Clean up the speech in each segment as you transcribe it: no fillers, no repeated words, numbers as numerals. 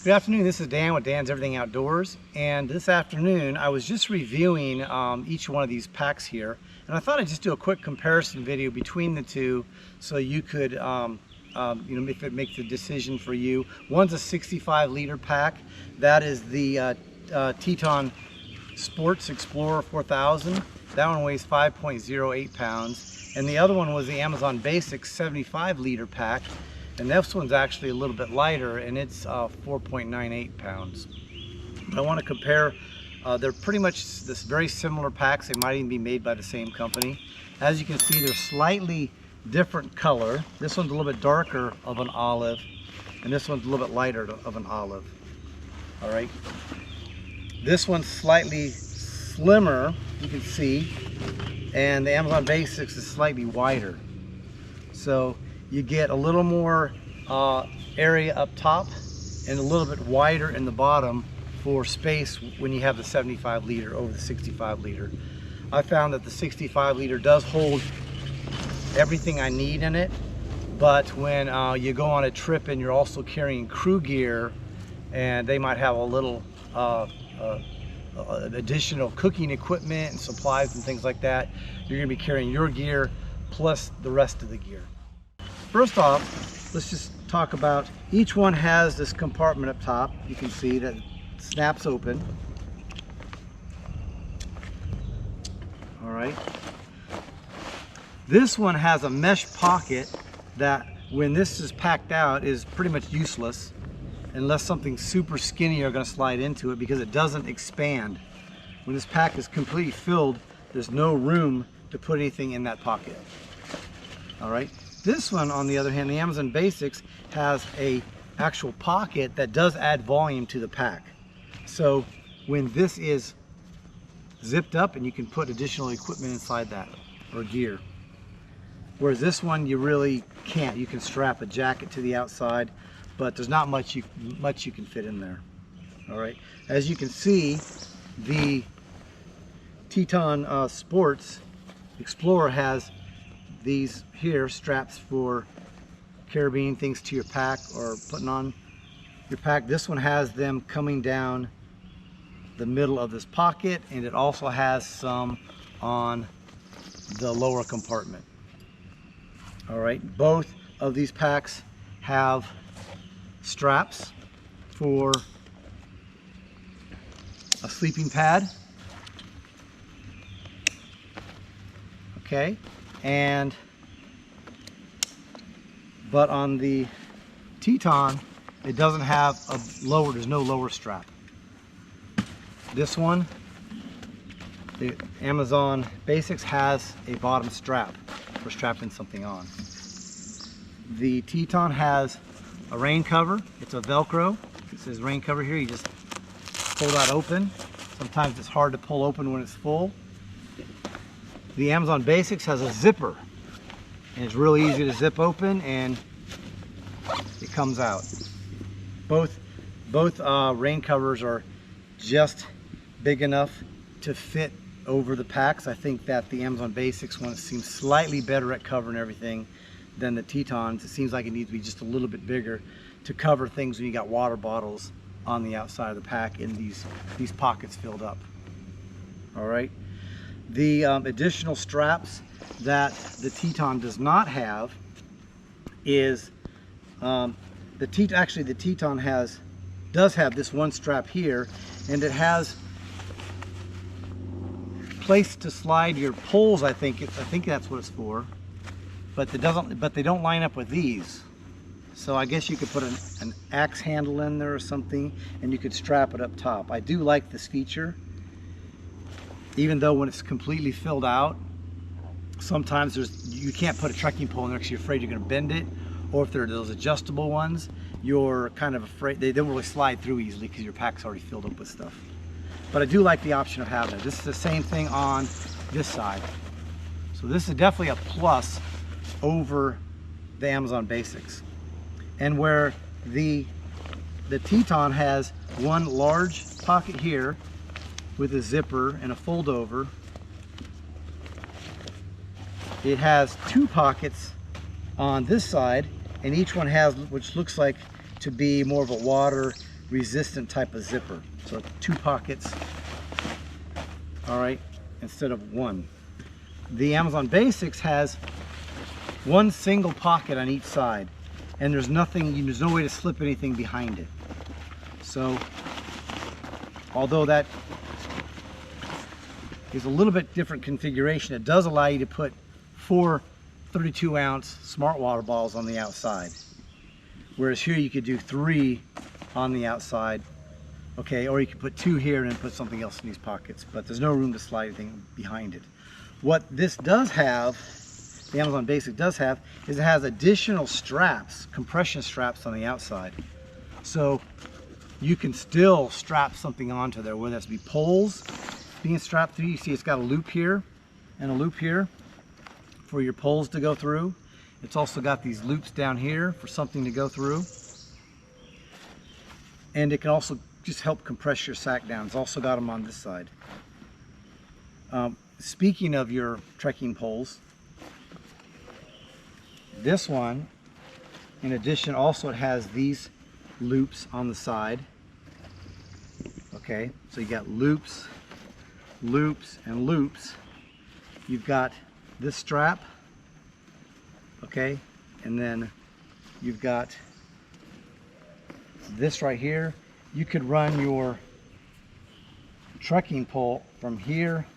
Good afternoon, this is Dan with Dan's Everything Outdoors, and this afternoon I was just reviewing each one of these packs here, and I thought I'd just do a quick comparison video between the two so you could, if it makes a decision for you. One's a 65 liter pack, that is the Teton Explorer 4000. That one weighs 5.08 pounds, and the other one was the Amazon Basics 75 liter pack. And this one's actually a little bit lighter, and it's 4.98 pounds. But I want to compare, they're pretty much this very similar packs. They might even be made by the same company. As you can see, they're slightly different color. This one's a little bit darker of an olive, and this one's a little bit lighter of an olive. All right. This one's slightly slimmer, you can see, and the Amazon Basics is slightly wider. So you get a little more area up top and a little bit wider in the bottom for space when you have the 75 liter over the 65 liter. I found that the 65 liter does hold everything I need in it, but when you go on a trip and you're also carrying crew gear and they might have a little additional cooking equipment and supplies and things like that, you're going to be carrying your gear plus the rest of the gear. First off, let's just talk about, each one has this compartment up top. You can see that it snaps open. All right. This one has a mesh pocket that when this is packed out is pretty much useless unless something super skinny are going to slide into it, because it doesn't expand. When this pack is completely filled, there's no room to put anything in that pocket. All right. This one, on the other hand, the Amazon Basics, has a actual pocket that does add volume to the pack. So when this is zipped up, and you can put additional equipment inside that, or gear. Whereas this one, you really can't. You can strap a jacket to the outside, but there's not much you can fit in there. All right. As you can see, the Teton Explorer has these here straps for carabiner things to your pack or putting on your pack. This one has them coming down the middle of this pocket, and it also has some on the lower compartment. All right, both of these packs have straps for a sleeping pad. Okay. But on the Teton, it doesn't have there's no lower strap. This one, the Amazon Basics, has a bottom strap for strapping something on. The Teton has a rain cover. It's a Velcro. It says rain cover here. You just pull that open. Sometimes it's hard to pull open when it's full. The Amazon Basics has a zipper, and it's really easy to zip open, and it comes out. Both rain covers are just big enough to fit over the packs. I think that the Amazon Basics one seems slightly better at covering everything than the Tetons. It seems like it needs to be just a little bit bigger to cover things when you got water bottles on the outside of the pack and these pockets filled up. All right. The additional straps that the Teton does not have is the Teton does have this one strap here, and it has place to slide your poles. I think that's what it's for, but they don't line up with these. So I guess you could put an axe handle in there or something, and you could strap it up top. I do like this feature. Even though when it's completely filled out, sometimes you can't put a trekking pole in there because you're afraid you're going to bend it, or if they're those adjustable ones, you're kind of afraid they don't really slide through easily because your pack's already filled up with stuff. But I do like the option of having it. This is the same thing on this side. So this is definitely a plus over the Amazon Basics. And where the Teton has one large pocket here with a zipper and a fold over, it has two pockets on this side, and each one has which looks like to be more of a water resistant type of zipper. So 2 pockets, all right, instead of 1. The Amazon Basics has 1 single pocket on each side, and there's no way to slip anything behind it. So although that is a little bit different configuration, it does allow you to put 4 32-ounce smart water bottles on the outside, whereas here you could do 3 on the outside, okay, or you could put 2 here and then put something else in these pockets, but there's no room to slide anything behind it. What this does have, the Amazon Basic does have, is it has additional straps, compression straps on the outside, so you can still strap something onto there, whether that's be poles being strapped through. You see it's got a loop here and a loop here for your poles to go through. It's also got these loops down here for something to go through. And it can also just help compress your sack down. It's also got them on this side. Speaking of your trekking poles, this one, in addition, also it has these loops on the side. Okay, so you got loops, loops, and loops. You've got this strap, okay, and then you've got this right here. You could run your trekking pole from here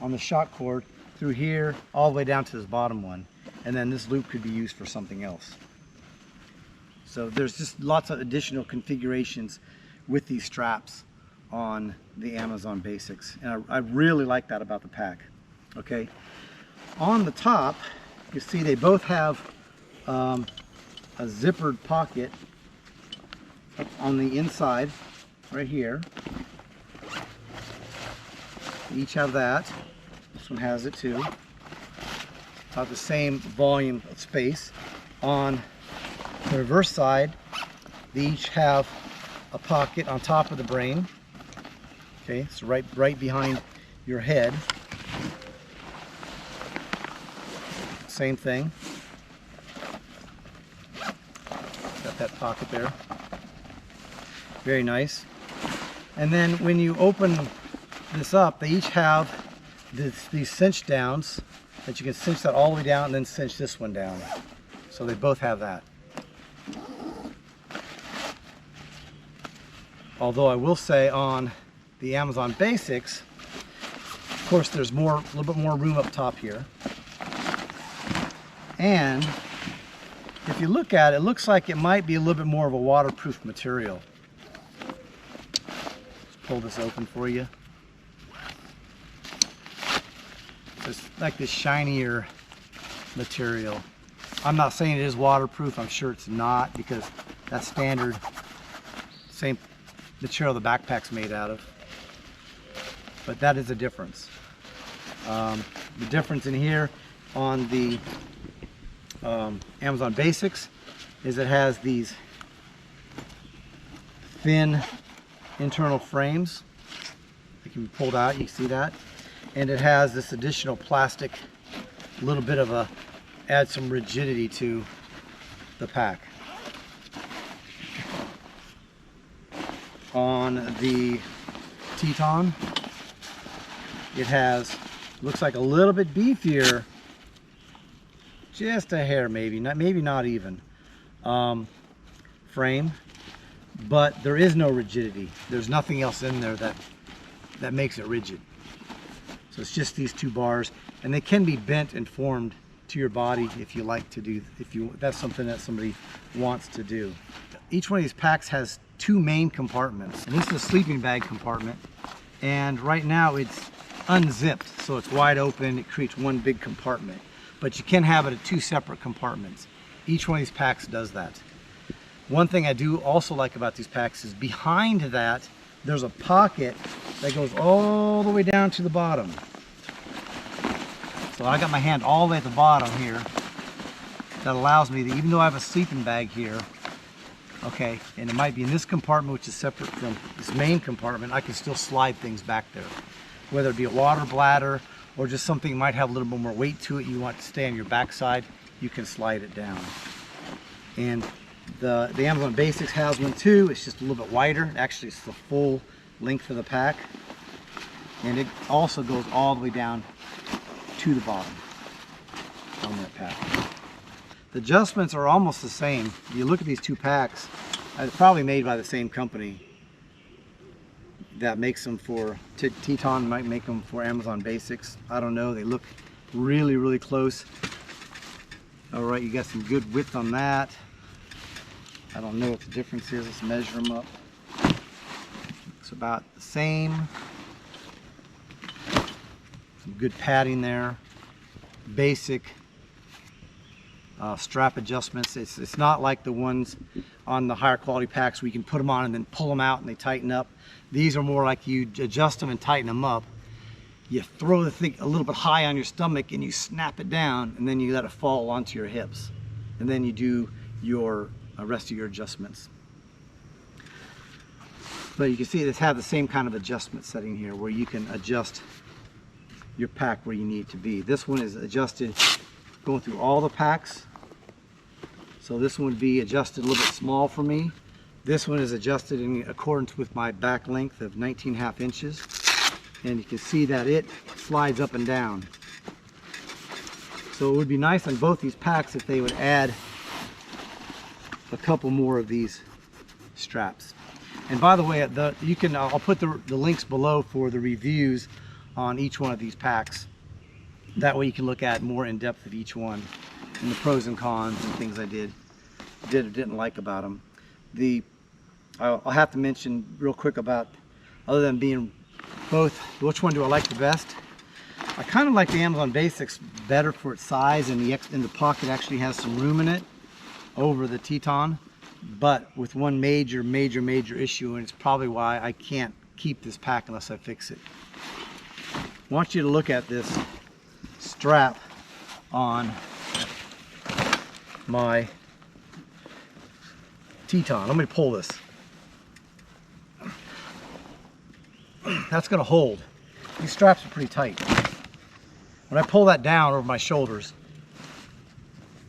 on the shock cord through here all the way down to this bottom one, and then this loop could be used for something else. So there's just lots of additional configurations with these straps on the Amazon Basics, and I really like that about the pack. Okay, on the top you see they both have a zippered pocket on the inside right here. They each have that. This one has it too. About the same volume of space. On the reverse side, they each have a pocket on top of the brain. Okay, it's right behind your head. Same thing. Got that pocket there. Very nice. And then when you open this up, they each have these cinch downs that you can cinch that all the way down and then cinch this one down. So they both have that. Although I will say on the Amazon Basics, of course, there's a little bit more room up top here. And if you look at it, it looks like it might be a little bit more of a waterproof material. Let's pull this open for you. It's like this shinier material. I'm not saying it is waterproof. I'm sure it's not, because that's standard, same material the backpack's made out of. But that is a difference. The difference in here on the Amazon Basics is it has these thin internal frames that can be pulled out. You can see that. And it has this additional plastic, a little bit of a, add some rigidity to the pack. On the Teton, it has, looks like a little bit beefier, just a hair maybe not even, frame, but there is no rigidity. There's nothing else in there that makes it rigid. So it's just these 2 bars, and they can be bent and formed to your body if you like to do, that's something that somebody wants to do. Each one of these packs has 2 main compartments, and this is a sleeping bag compartment, and right now it's unzipped, so it's wide open. It creates one big compartment, but you can have it at 2 separate compartments. Each one of these packs does that. One thing I do also like about these packs is behind that there's a pocket that goes all the way down to the bottom. So I got my hand all the way at the bottom here. That allows me to, even though I have a sleeping bag here, okay, and it might be in this compartment, which is separate from this main compartment, I can still slide things back there. Whether it be a water bladder or just something that might have a little bit more weight to it, you want to stay on your backside, you can slide it down. And The Amazon Basics has one too. It's just a little bit wider. Actually, it's the full length of the pack. And it also goes all the way down to the bottom on that pack. The adjustments are almost the same. If you look at these two packs, it's probably made by the same company that makes them for Teton, might make them for Amazon Basics. I don't know. They look really, really close. All right, you got some good width on that. I don't know what the difference is. Let's measure them up. It's about the same. Some good padding there. Basic strap adjustments. It's not like the ones on the higher quality packs where you can put them on and then pull them out and they tighten up. These are more like you adjust them and tighten them up. You throw the thing a little bit high on your stomach and you snap it down, and then you let it fall onto your hips. And then you do your rest of your adjustments. But you can see it's had the same kind of adjustment setting here where you can adjust your pack where you need it to be. This one is adjusted going through all the packs. So this one would be adjusted a little bit small for me. This one is adjusted in accordance with my back length of 19.5 inches. And you can see that it slides up and down. So it would be nice on both these packs if they would add a couple more of these straps. And by the way, I'll put the links below for the reviews on each one of these packs. That way you can look at more in depth of each one and the pros and cons and things I did or didn't like about them. I'll have to mention real quick about, other than being both, which one do I like the best? I kind of like the Amazon Basics better for its size, and the pocket actually has some room in it over the Teton, but with one major issue, and it's probably why I can't keep this pack unless I fix it. I want you to look at this strap on my Teton. Let me pull this. That's going to hold. These straps are pretty tight. When I pull that down over my shoulders,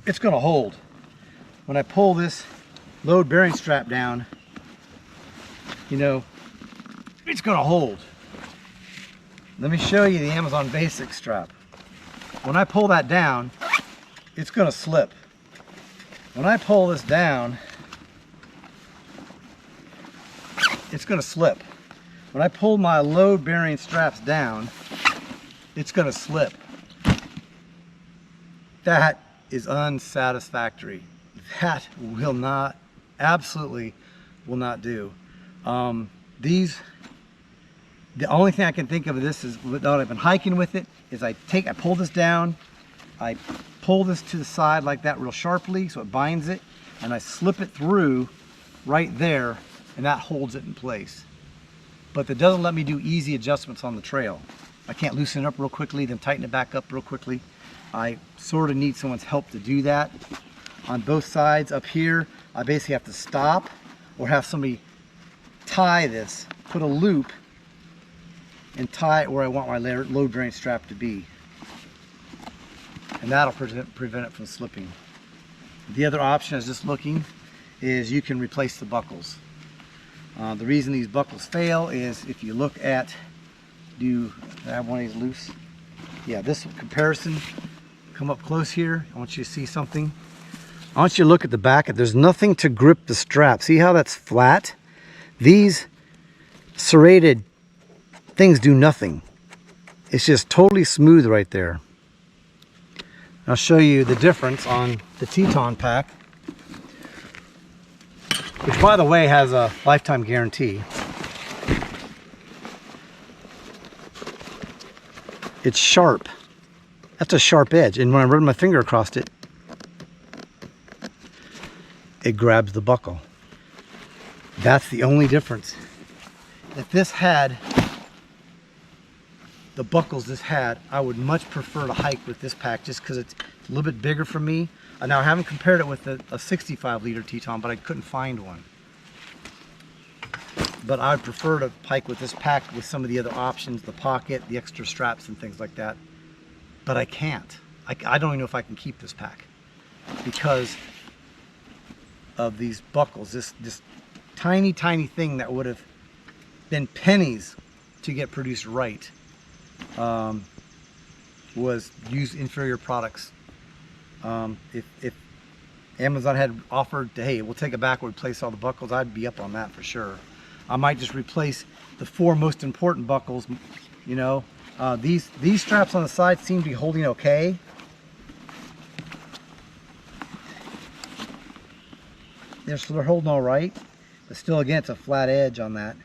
it's going to hold. When I pull this load bearing strap down, you know, it's going to hold. Let me show you the Amazon Basics strap. When I pull that down, it's going to slip. When I pull this down, it's going to slip. When I pull my load bearing straps down, it's going to slip. That is unsatisfactory. That will not, absolutely will not do. The only thing I can think of this is, without I've been hiking with it, is I pull this down, I pull this to the side like that real sharply so it binds it, and I slip it through right there, and that holds it in place. But that doesn't let me do easy adjustments on the trail. I can't loosen it up real quickly, then tighten it back up real quickly. I sort of need someone's help to do that. On both sides up here, I basically have to stop or have somebody tie this, put a loop, and tie it where I want my load bearing strap to be. And that'll prevent it from slipping. The other option, is just looking, is you can replace the buckles. The reason these buckles fail is if you look at, do I have one of these loose? Yeah, this comparison, come up close here. I want you to see something. I want you to look at the back. There's nothing to grip the strap. See how that's flat? These serrated things do nothing. It's just totally smooth right there. I'll show you the difference on the Teton pack, which by the way has a lifetime guarantee. It's sharp. That's a sharp edge, and when I run my finger across it, it grabs the buckle. That's the only difference. If this had the buckles this had, I would much prefer to hike with this pack just because it's a little bit bigger for me. Now I haven't compared it with a 65 liter Teton, but I couldn't find one. But I would prefer to hike with this pack with some of the other options, the pocket, the extra straps and things like that. But I can't. I don't even know if I can keep this pack because of these buckles. This tiny thing that would have been pennies to get produced right, was used inferior products. If Amazon had offered, hey, we'll take it back, we'll replace all the buckles, I'd be up on that for sure. I might just replace the 4 most important buckles. You know, these straps on the side seem to be holding okay. So they're holding all right, but still, again, it's a flat edge on that.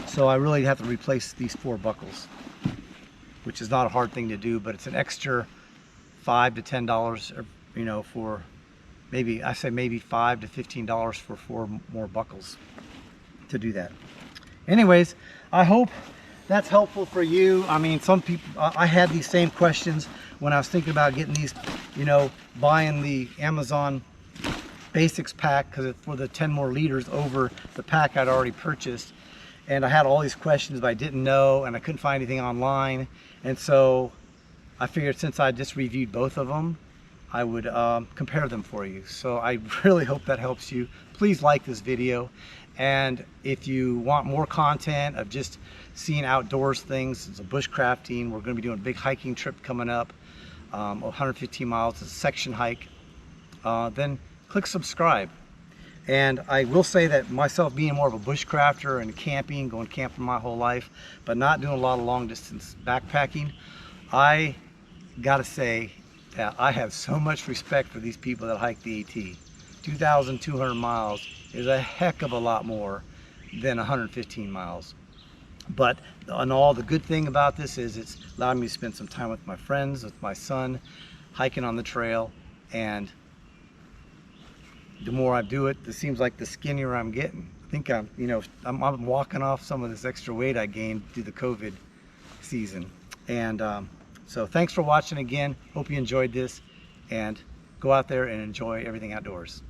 So I really have to replace these 4 buckles, which is not a hard thing to do, but it's an extra $5 to $10, or, you know, for maybe, I say maybe $5 to $15 for 4 more buckles to do that. Anyways, I hope that's helpful for you. I mean, some people, I had these same questions when I was thinking about getting these, you know, buying the Amazon Basics pack, because it's for the 10 more liters over the pack I'd already purchased. And I had all these questions, but I didn't know, and I couldn't find anything online. And so I figured, since I just reviewed both of them, I would compare them for you. So I really hope that helps you. Please like this video. And if you want more content of just seeing outdoors things, it's a bushcrafting. We're going to be doing a big hiking trip coming up, 115 miles, it's a section hike. Then click subscribe. And I will say that myself, being more of a bushcrafter and camping, going camping my whole life, but not doing a lot of long distance backpacking, I gotta say that I have so much respect for these people that hike the AT. 2,200 miles is a heck of a lot more than 115 miles. But all the good thing about this is it's allowed me to spend some time with my friends, with my son, hiking on the trail. And the more I do it, it seems like the skinnier I'm getting. I think I'm walking off some of this extra weight I gained through the COVID season. And so thanks for watching again. Hope you enjoyed this, and go out there and enjoy everything outdoors.